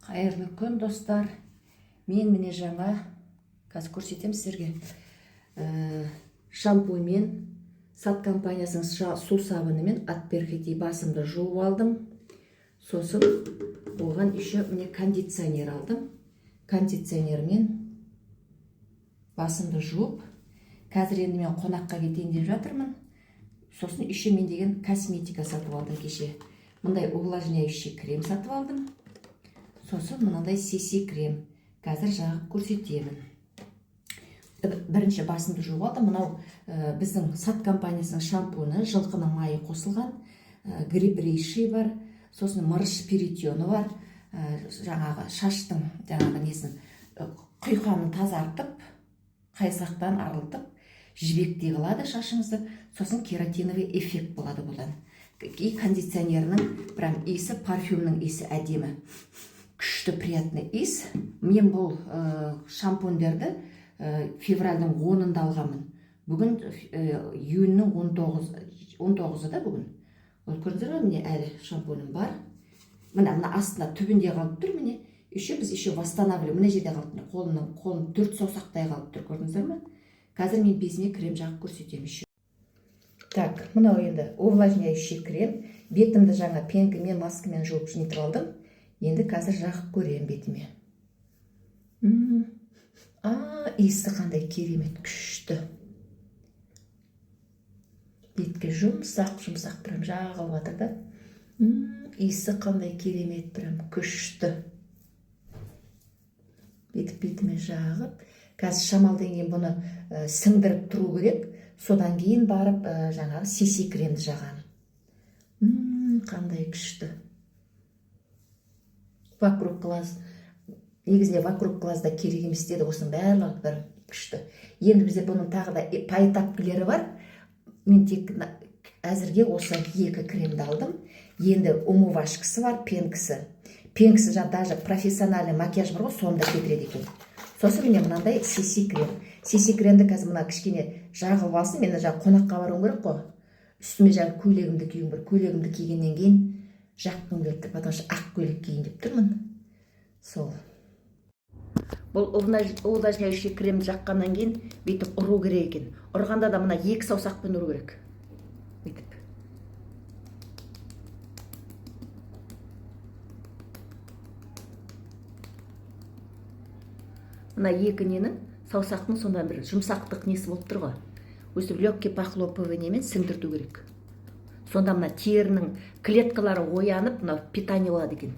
Қайырлы күн, достар. Мен міне жаңа қазір көрсетемін сіздерге. Шампуньмен, сат компаниясының су сабынымен At-Perхити басымды жуып алдым. Сосын оған еще міне кондиционер алдым. Кондиционермен басымды жуып, қазір енді мен қонаққа кетейін деп жатырмын. Сосын еще мен деген косметика сатып алдым кеше. Мындай увлажняющий крем сатып алдым. Сосын мынандай CC крем. Қазір жағып көрсетемін. Бірінші басымды жуып алдым. Мынау біздің сат компаниясының шампуны, жылқының майы қосылған, грибрейши бар, сосын мырыш перитионы бар. Жаңағы шаштың несін құйқаны тазартып, қайсақтан арылтып, жібектей қылады шашыңызды. Сосын кератиновый эффект болады бұдан. И кондиционерінің прям иісі, парфюмның иісі әдемі. Күшті, приятный иіс. Мен бұл шампуньдерді февральдің 10-ында алғанмын. Бүгін июньнің 19-ы да бүгін. Көрдіңіздер ме, міне әлі шампуньім бар. Мына астында түбінде қалып тұр, міне. Біз еще восстанавливаем. Мына жерде қалып тұр. Қолым 4 саусақтай қалып тұр, көрдіңіздер ме? Қазір мен безіне крем жағып көрсетемін еще. Так, мынау енді увлажняющий крем. Бетімді жаңа пенкімен, маскамен жуып жинтіп алдым. Енді қазір жағып көрем бетіме. Иісі қандай керемет, күшті. Бетке жұмсақ прям жағылып жатыр да. Иісі қандай керемет, прям күшті. Бетіме жағып. Қазір шамалдан кейін бұны сіңдіріп тұру керек. Содан кейін барып жаңағы CC кремді жағам. Қандай күшті. Вокруг глаз. Негізінде вокруг глазда керек емес деді, осының барлығы бір күшті. Енді бізде бұның тағы да поэтапкілері бар. Мен тек әзірге осы 2 кремді алдым. Енді умывашкасы бар, пенкісі. Пенкісі даже профессиональный макияж бар ғой, сонда кетіреді екен. Сосын міне мынандай CC крем. CC кремді қазір мына кішкене жағып алсын. Мен жаңа қонаққа баруым керек қой. Үстіме жаңа көйлегімді киюім бар. Көйлегімді кигеннен кейін жаққым келді, потому что ақ көйлек киейін деп тұрмын. Сол. Бұл увлажняющий кремді жаққаннан кейін бүйтіп ұру керек екен. Ұрғанда да мына 2 саусақпен ұру керек. Бүйтіп. Мына 2 ненің саусақтың сонда бір жұмсақтық несі болып тұр ғой. Өстіп легкий похлопываниемен сіңдірту керек. Сонда мына терінің клеткалары оянып, мына питание болады екен.